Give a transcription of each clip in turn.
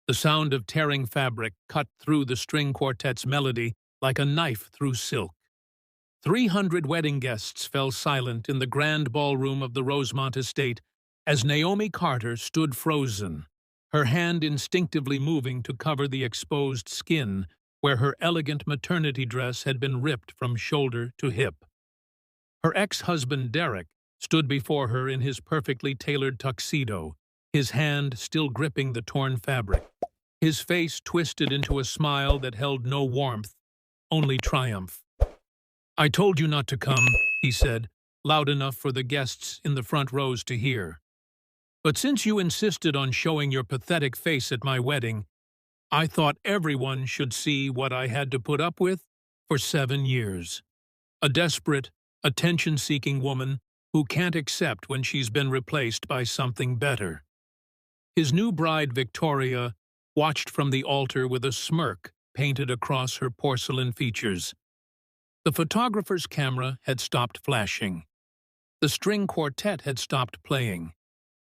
The sound of tearing fabric cut through the string quartet's melody like a knife through silk. 300 wedding guests fell silent in the grand ballroom of the Rosemont estate as Naomi Carter stood frozen, her hand instinctively moving to cover the exposed skin where her elegant maternity dress had been ripped from shoulder to hip. Her ex-husband Derek stood before her in his perfectly tailored tuxedo, his hand still gripping the torn fabric, his face twisted into a smile that held no warmth, only triumph. "I told you not to come," he said, loud enough for the guests in the front rows to hear. "But since you insisted on showing your pathetic face at my wedding, I thought everyone should see what I had to put up with for 7 years. A desperate, attention-seeking woman who can't accept when she's been replaced by something better." His new bride, Victoria, watched from the altar with a smirk painted across her porcelain features. The photographer's camera had stopped flashing. The string quartet had stopped playing.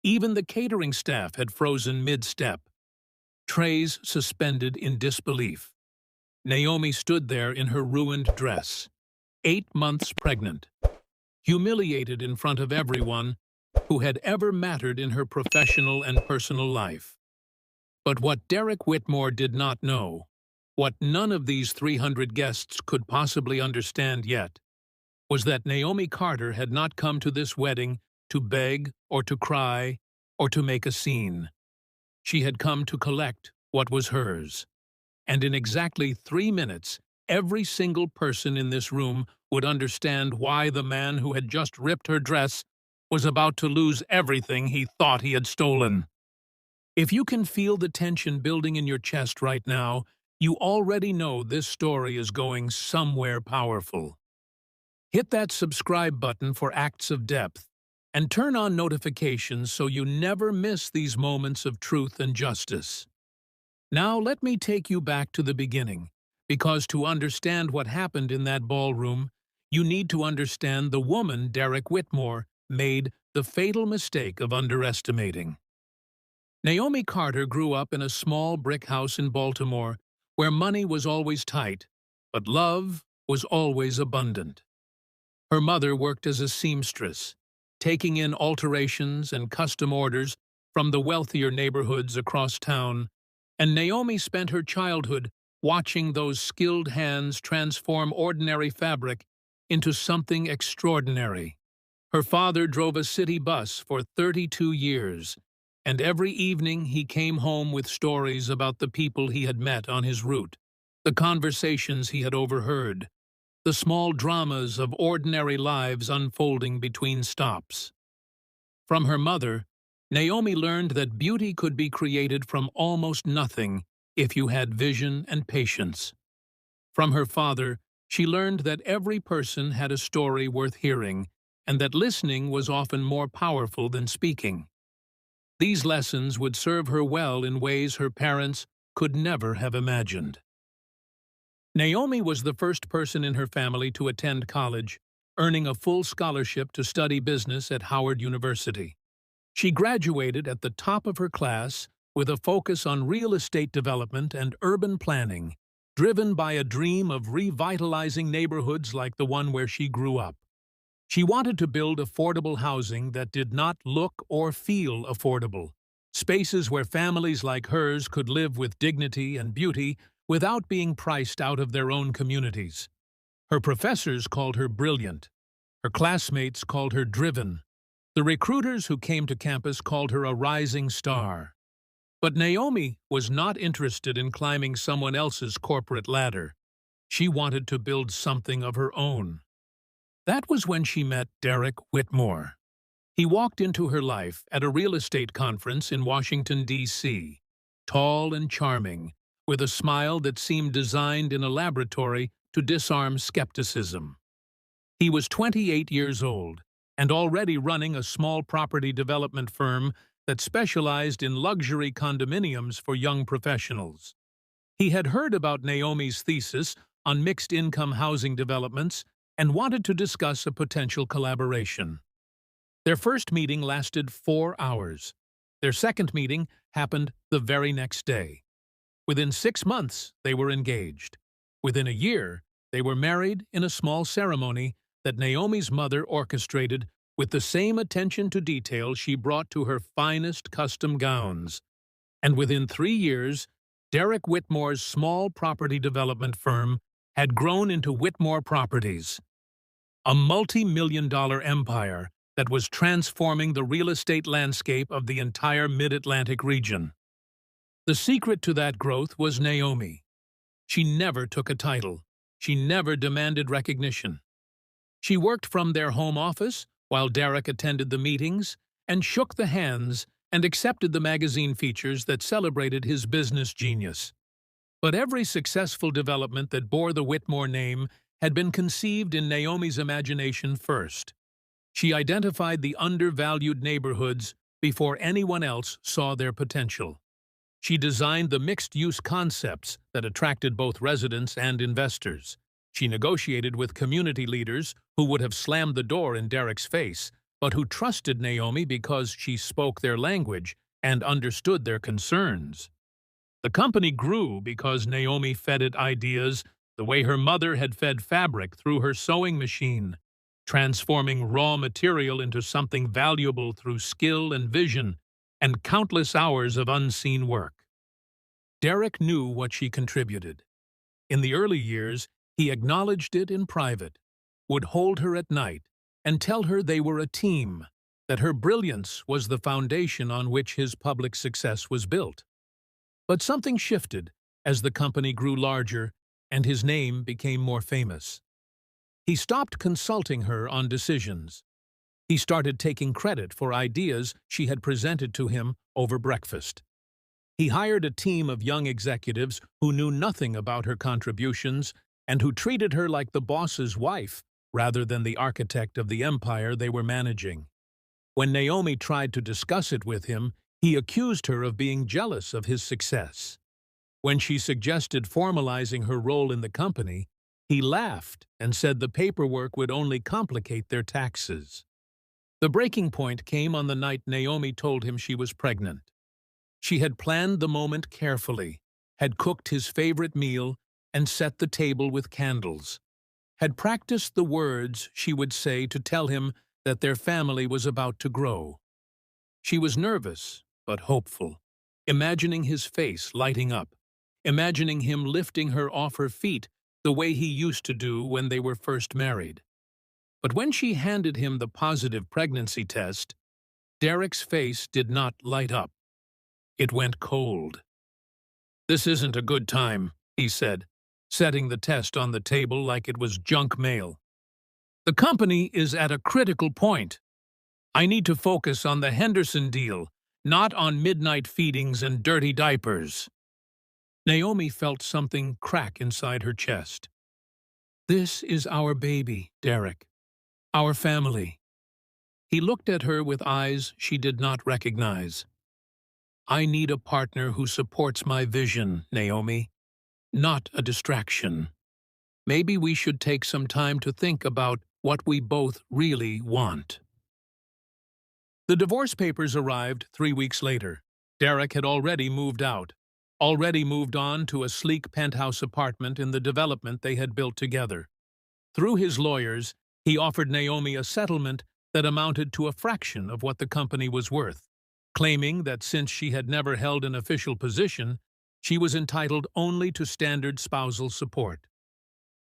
Even the catering staff had frozen mid-step, trays suspended in disbelief. Naomi stood there in her ruined dress, 8 months pregnant, humiliated in front of everyone who had ever mattered in her professional and personal life. But what Derek Whitmore did not know, what none of these 300 guests could possibly understand yet, was that Naomi Carter had not come to this wedding to beg or to cry or to make a scene. She had come to collect what was hers. And in exactly 3 minutes, every single person in this room would understand why the man who had just ripped her dress was about to lose everything he thought he had stolen. If you can feel the tension building in your chest right now, you already know this story is going somewhere powerful. Hit that subscribe button for acts of depth, and turn on notifications so you never miss these moments of truth and justice. Now let me take you back to the beginning, because to understand what happened in that ballroom, you need to understand the woman Derek Whitmore made the fatal mistake of underestimating. Naomi Carter grew up in a small brick house in Baltimore where money was always tight, but love was always abundant. Her mother worked as a seamstress, taking in alterations and custom orders from the wealthier neighborhoods across town, and Naomi spent her childhood watching those skilled hands transform ordinary fabric into something extraordinary. Her father drove a city bus for 32 years, and every evening he came home with stories about the people he had met on his route, the conversations he had overheard, the small dramas of ordinary lives unfolding between stops. From her mother, Naomi learned that beauty could be created from almost nothing if you had vision and patience. From her father, she learned that every person had a story worth hearing, and that listening was often more powerful than speaking. These lessons would serve her well in ways her parents could never have imagined. Naomi was the first person in her family to attend college, earning a full scholarship to study business at Howard University. She graduated at the top of her class with a focus on real estate development and urban planning, driven by a dream of revitalizing neighborhoods like the one where she grew up. She wanted to build affordable housing that did not look or feel affordable, spaces where families like hers could live with dignity and beauty without being priced out of their own communities. Her professors called her brilliant. Her classmates called her driven. The recruiters who came to campus called her a rising star. But Naomi was not interested in climbing someone else's corporate ladder. She wanted to build something of her own. That was when she met Derek Whitmore. He walked into her life at a real estate conference in Washington, D.C., tall and charming, with a smile that seemed designed in a laboratory to disarm skepticism. He was 28 years old and already running a small property development firm that specialized in luxury condominiums for young professionals. He had heard about Naomi's thesis on mixed-income housing developments and wanted to discuss a potential collaboration. Their first meeting lasted 4 hours. Their second meeting happened the very next day. Within 6 months, they were engaged. Within a year, they were married in a small ceremony that Naomi's mother orchestrated with the same attention to detail she brought to her finest custom gowns. And within 3 years, Derek Whitmore's small property development firm had grown into Whitmore Properties, a multi-million-dollar empire that was transforming the real estate landscape of the entire Mid-Atlantic region. The secret to that growth was Naomi. She never took a title. She never demanded recognition. She worked from their home office while Derek attended the meetings and shook the hands and accepted the magazine features that celebrated his business genius. But every successful development that bore the Whitmore name had been conceived in Naomi's imagination first. She identified the undervalued neighborhoods before anyone else saw their potential. She designed the mixed-use concepts that attracted both residents and investors. She negotiated with community leaders who would have slammed the door in Derek's face, but who trusted Naomi because she spoke their language and understood their concerns. The company grew because Naomi fed it ideas the way her mother had fed fabric through her sewing machine, transforming raw material into something valuable through skill and vision and countless hours of unseen work. Derek knew what she contributed. In the early years, he acknowledged it in private, would hold her at night, and tell her they were a team, that her brilliance was the foundation on which his public success was built. But something shifted as the company grew larger and his name became more famous. He stopped consulting her on decisions. He started taking credit for ideas she had presented to him over breakfast. He hired a team of young executives who knew nothing about her contributions and who treated her like the boss's wife rather than the architect of the empire they were managing. When Naomi tried to discuss it with him, he accused her of being jealous of his success. When she suggested formalizing her role in the company, he laughed and said the paperwork would only complicate their taxes. The breaking point came on the night Naomi told him she was pregnant. She had planned the moment carefully, had cooked his favorite meal, and set the table with candles, had practiced the words she would say to tell him that their family was about to grow. She was nervous, but hopeful, imagining his face lighting up, imagining him lifting her off her feet the way he used to do when they were first married. But when she handed him the positive pregnancy test, Derek's face did not light up. It went cold. "This isn't a good time," he said, setting the test on the table like it was junk mail. "The company is at a critical point. I need to focus on the Henderson deal, not on midnight feedings and dirty diapers." Naomi felt something crack inside her chest. "This is our baby, Derek. Our family." He looked at her with eyes she did not recognize. "I need a partner who supports my vision, Naomi, not a distraction. Maybe we should take some time to think about what we both really want." The divorce papers arrived 3 weeks later. Derek had already moved out, already moved on to a sleek penthouse apartment in the development they had built together. Through his lawyers, he offered Naomi a settlement that amounted to a fraction of what the company was worth, claiming that since she had never held an official position, she was entitled only to standard spousal support.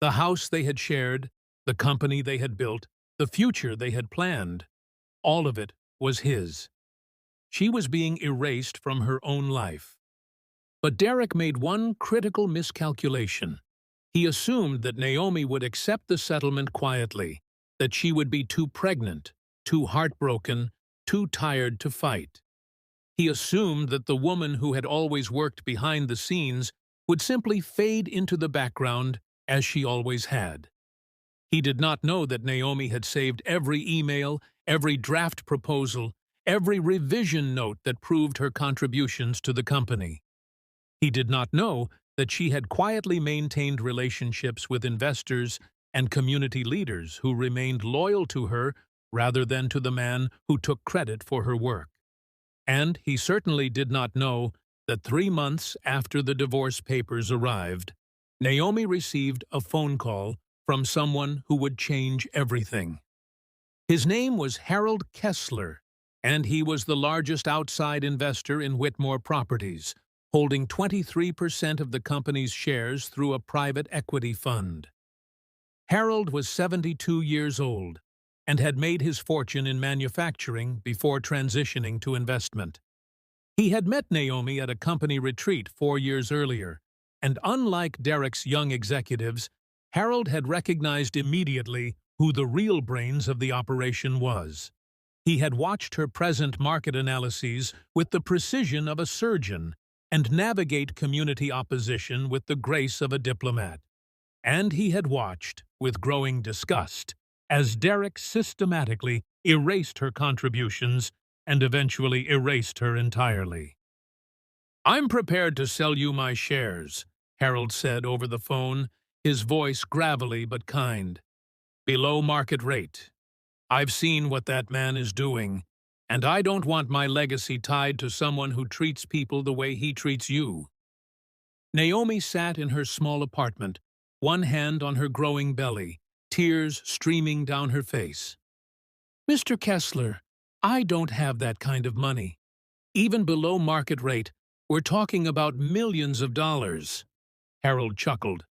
The house they had shared, the company they had built, the future they had planned, all of it was his. She was being erased from her own life. But Derek made one critical miscalculation. He assumed that Naomi would accept the settlement quietly, that she would be too pregnant, too heartbroken, too tired to fight. He assumed that the woman who had always worked behind the scenes would simply fade into the background as she always had. He did not know that Naomi had saved every email, every draft proposal, every revision note that proved her contributions to the company. He did not know that she had quietly maintained relationships with investors and community leaders who remained loyal to her rather than to the man who took credit for her work. And he certainly did not know that 3 months after the divorce papers arrived, Naomi received a phone call from someone who would change everything. His name was Harold Kessler, and he was the largest outside investor in Whitmore Properties, holding 23% of the company's shares through a private equity fund. Harold was 72 years old and had made his fortune in manufacturing before transitioning to investment. He had met Naomi at a company retreat 4 years earlier, and unlike Derek's young executives, Harold had recognized immediately who the real brains of the operation was. He had watched her present market analyses with the precision of a surgeon and navigate community opposition with the grace of a diplomat. And he had watched, with growing disgust, as Derek systematically erased her contributions and eventually erased her entirely. "I'm prepared to sell you my shares," Harold said over the phone, his voice gravelly but kind. "Below market rate. I've seen what that man is doing, and I don't want my legacy tied to someone who treats people the way he treats you." Naomi sat in her small apartment, one hand on her growing belly, tears streaming down her face. "Mr. Kessler, I don't have that kind of money. Even below market rate, we're talking about millions of dollars." Harold chuckled.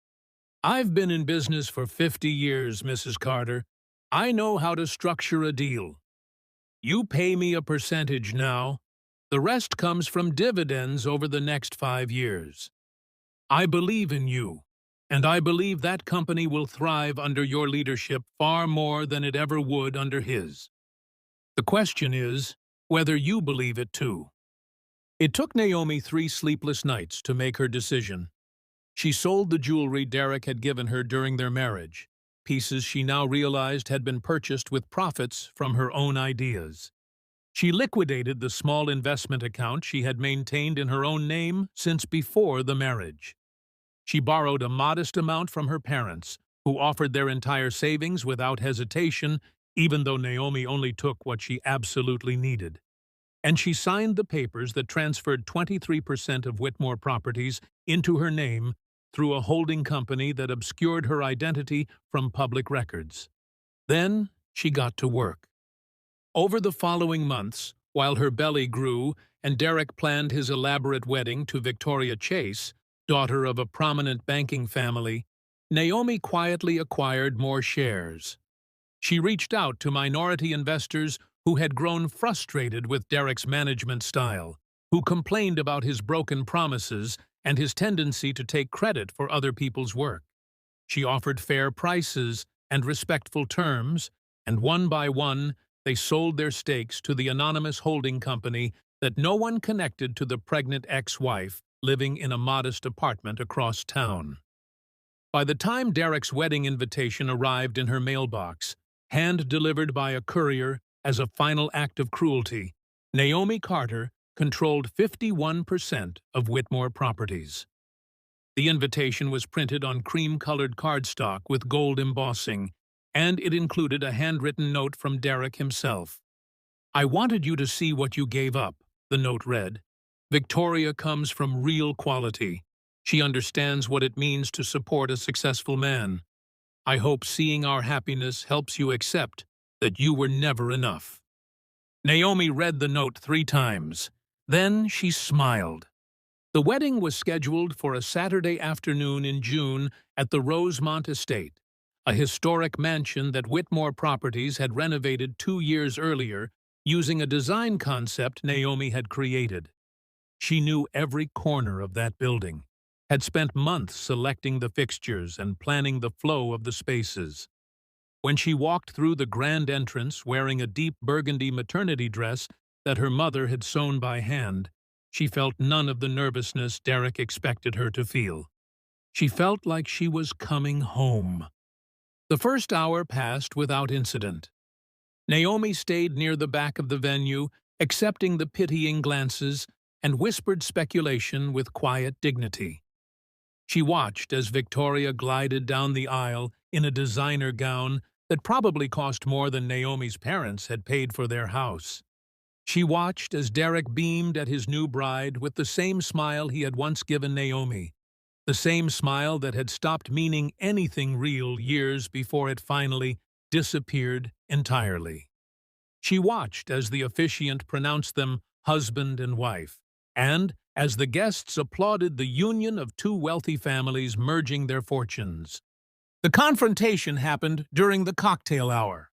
"I've been in business for 50 years, Mrs. Carter. I know how to structure a deal. You pay me a percentage now. The rest comes from dividends over the next 5 years. I believe in you, and I believe that company will thrive under your leadership far more than it ever would under his. The question is whether you believe it too." It took Naomi 3 sleepless nights to make her decision. She sold the jewelry Derek had given her during their marriage, pieces she now realized had been purchased with profits from her own ideas. She liquidated the small investment account she had maintained in her own name since before the marriage. She borrowed a modest amount from her parents, who offered their entire savings without hesitation, even though Naomi only took what she absolutely needed. And she signed the papers that transferred 23% of Whitmore Properties into her name through a holding company that obscured her identity from public records. Then she got to work. Over the following months, while her belly grew and Derek planned his elaborate wedding to Victoria Chase, daughter of a prominent banking family, Naomi quietly acquired more shares. She reached out to minority investors who had grown frustrated with Derek's management style, who complained about his broken promises and his tendency to take credit for other people's work. She offered fair prices and respectful terms, and one by one, they sold their stakes to the anonymous holding company that no one connected to the pregnant ex-wife living in a modest apartment across town. By the time Derek's wedding invitation arrived in her mailbox, hand-delivered by a courier as a final act of cruelty, Naomi Carter controlled 51% of Whitmore Properties. The invitation was printed on cream-colored cardstock with gold embossing, and it included a handwritten note from Derek himself. "I wanted you to see what you gave up," the note read. "Victoria comes from real quality. She understands what it means to support a successful man. I hope seeing our happiness helps you accept that you were never enough." Naomi read the note 3 times. Then she smiled. The wedding was scheduled for a Saturday afternoon in June at the Rosemont Estate, a historic mansion that Whitmore Properties had renovated 2 years earlier using a design concept Naomi had created. She knew every corner of that building, had spent months selecting the fixtures and planning the flow of the spaces. When she walked through the grand entrance wearing a deep burgundy maternity dress that her mother had sewn by hand, she felt none of the nervousness Derek expected her to feel. She felt like she was coming home. The first hour passed without incident. Naomi stayed near the back of the venue, accepting the pitying glances and whispered speculation with quiet dignity. She watched as Victoria glided down the aisle in a designer gown that probably cost more than Naomi's parents had paid for their house. She watched as Derek beamed at his new bride with the same smile he had once given Naomi, the same smile that had stopped meaning anything real years before it finally disappeared entirely. She watched as the officiant pronounced them husband and wife, and as the guests applauded the union of two wealthy families merging their fortunes. The confrontation happened during the cocktail hour.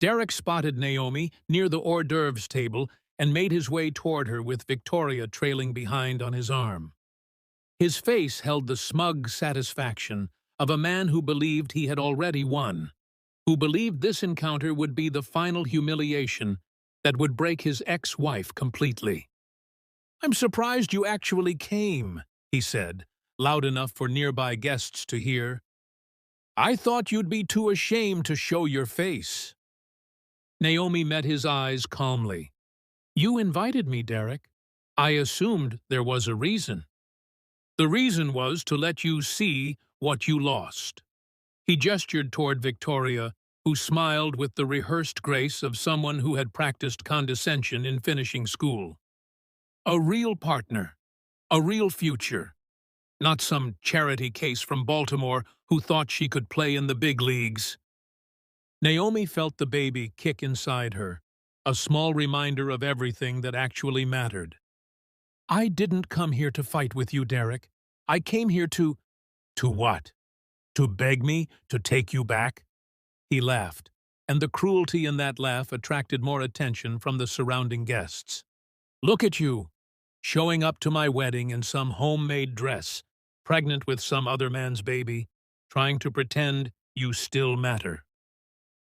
Derek spotted Naomi near the hors d'oeuvres table and made his way toward her with Victoria trailing behind on his arm. His face held the smug satisfaction of a man who believed he had already won, who believed this encounter would be the final humiliation that would break his ex-wife completely. "I'm surprised you actually came," he said, loud enough for nearby guests to hear. "I thought you'd be too ashamed to show your face." Naomi met his eyes calmly. "You invited me, Derek. I assumed there was a reason." "The reason was to let you see what you lost." He gestured toward Victoria, who smiled with the rehearsed grace of someone who had practiced condescension in finishing school. "A real partner, a real future, not some charity case from Baltimore who thought she could play in the big leagues." Naomi felt the baby kick inside her, a small reminder of everything that actually mattered. "I didn't come here to fight with you, Derek. I came here to—" "To what? To beg me to take you back?" He laughed, and the cruelty in that laugh attracted more attention from the surrounding guests. "Look at you, showing up to my wedding in some homemade dress, pregnant with some other man's baby, trying to pretend you still matter.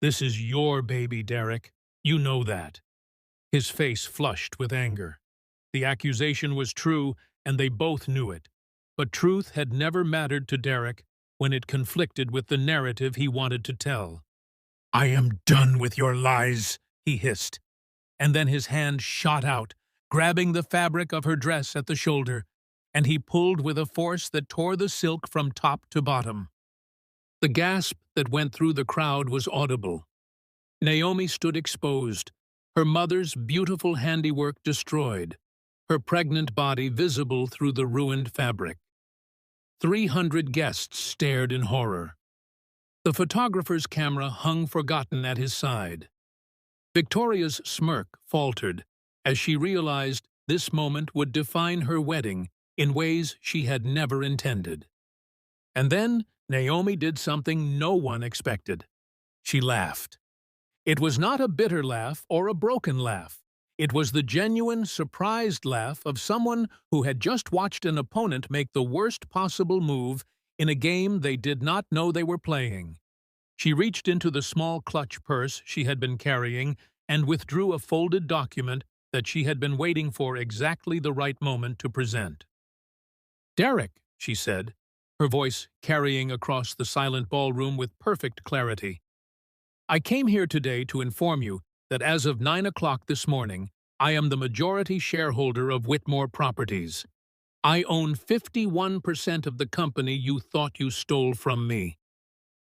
This is your baby, Derek. You know that." His face flushed with anger. The accusation was true, and they both knew it. But truth had never mattered to Derek when it conflicted with the narrative he wanted to tell. "I am done with your lies," he hissed. And then his hand shot out, grabbing the fabric of her dress at the shoulder, and he pulled with a force that tore the silk from top to bottom. The gasp that went through the crowd was audible. Naomi stood exposed, her mother's beautiful handiwork destroyed, her pregnant body visible through the ruined fabric. 300 guests stared in horror. The photographer's camera hung forgotten at his side. Victoria's smirk faltered as she realized this moment would define her wedding in ways she had never intended. And then Naomi did something no one expected. She laughed. It was not a bitter laugh or a broken laugh. It was the genuine, surprised laugh of someone who had just watched an opponent make the worst possible move in a game they did not know they were playing. She reached into the small clutch purse she had been carrying and withdrew a folded document that she had been waiting for exactly the right moment to present. "Derek," she said, her voice carrying across the silent ballroom with perfect clarity. "I came here today to inform you that as of 9 o'clock this morning, I am the majority shareholder of Whitmore Properties. I own 51% of the company you thought you stole from me.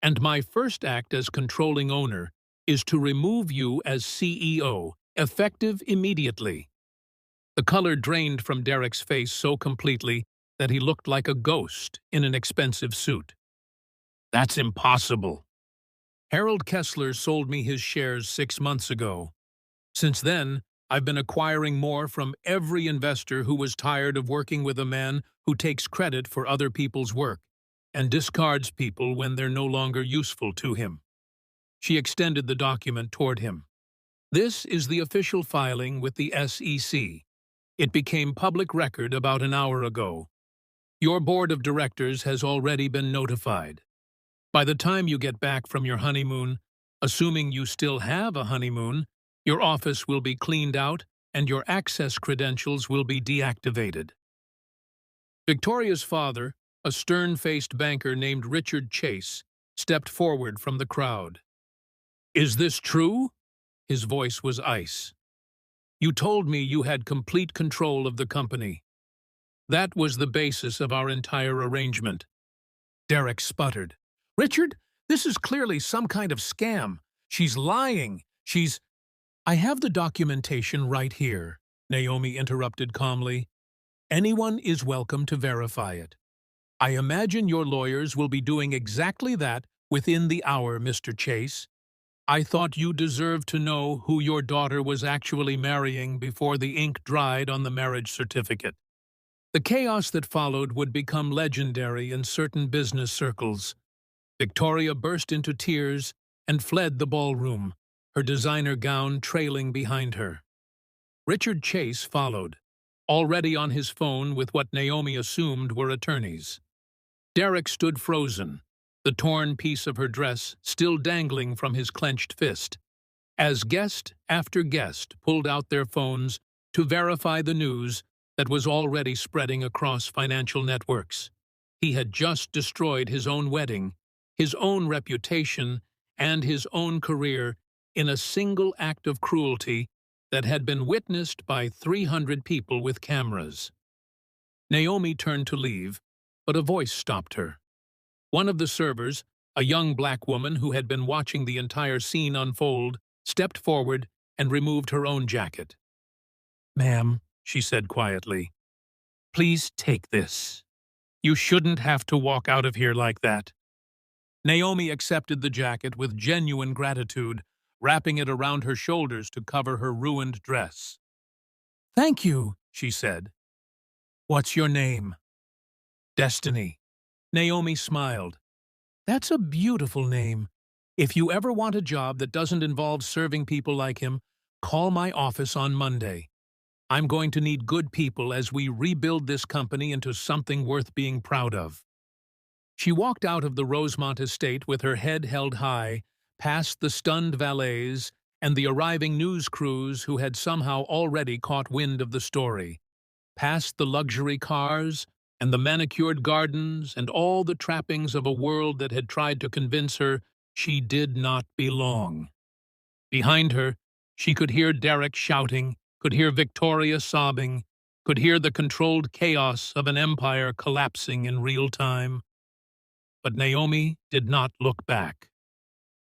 And my first act as controlling owner is to remove you as CEO, effective immediately." The color drained from Derek's face so completely that he looked like a ghost in an expensive suit. "That's impossible. Harold Kessler sold me his shares 6 months ago. Since then, I've been acquiring more from every investor who was tired of working with a man who takes credit for other people's work and discards people when they're no longer useful to him." She extended the document toward him. "This is the official filing with the SEC. It became public record about an hour ago. Your board of directors has already been notified. By the time you get back from your honeymoon, assuming you still have a honeymoon, your office will be cleaned out and your access credentials will be deactivated." Victoria's father, a stern-faced banker named Richard Chase, stepped forward from the crowd. "Is this true?" His voice was ice. "You told me you had complete control of the company. That was the basis of our entire arrangement." Derek sputtered. "Richard, this is clearly some kind of scam. She's lying. She's—" I have the documentation right here, Naomi interrupted calmly. Anyone is welcome to verify it. I imagine your lawyers will be doing exactly that within the hour, Mr. Chase. I thought you deserved to know who your daughter was actually marrying before the ink dried on the marriage certificate. The chaos that followed would become legendary in certain business circles. Victoria burst into tears and fled the ballroom, her designer gown trailing behind her. Richard Chase followed, already on his phone with what Naomi assumed were attorneys. Derek stood frozen, the torn piece of her dress still dangling from his clenched fist, as guest after guest pulled out their phones to verify the news that was already spreading across financial networks. He had just destroyed his own wedding, his own reputation, and his own career in a single act of cruelty that had been witnessed by 300 people with cameras. Naomi turned to leave, but a voice stopped her. One of the servers, a young black woman who had been watching the entire scene unfold, stepped forward and removed her own jacket. "Ma'am," she said quietly, "please take this. You shouldn't have to walk out of here like that." Naomi accepted the jacket with genuine gratitude, wrapping it around her shoulders to cover her ruined dress. "Thank you," she said. "What's your name?" "Destiny." Naomi smiled. "That's a beautiful name. If you ever want a job that doesn't involve serving people like him, call my office on Monday. I'm going to need good people as we rebuild this company into something worth being proud of." She walked out of the Rosemont estate with her head held high, past the stunned valets and the arriving news crews who had somehow already caught wind of the story, past the luxury cars and the manicured gardens and all the trappings of a world that had tried to convince her she did not belong. Behind her, she could hear Derek shouting, could hear Victoria sobbing, could hear the controlled chaos of an empire collapsing in real time. But Naomi did not look back.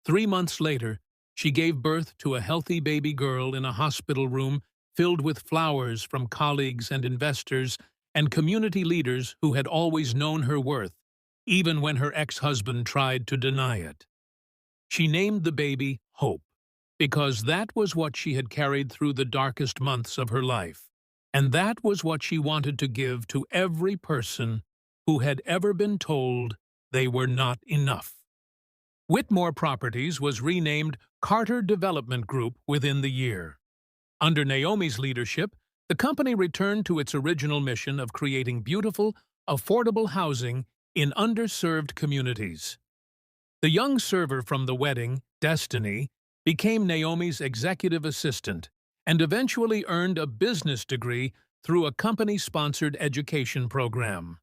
3 months later, she gave birth to a healthy baby girl in a hospital room filled with flowers from colleagues and investors and community leaders who had always known her worth, even when her ex-husband tried to deny it. She named the baby Hope, because that was what she had carried through the darkest months of her life, and that was what she wanted to give to every person who had ever been told they were not enough. Whitmore Properties was renamed Carter Development Group within the year. Under Naomi's leadership, the company returned to its original mission of creating beautiful, affordable housing in underserved communities. The young server from the wedding, Destiny, became Naomi's executive assistant and eventually earned a business degree through a company-sponsored education program.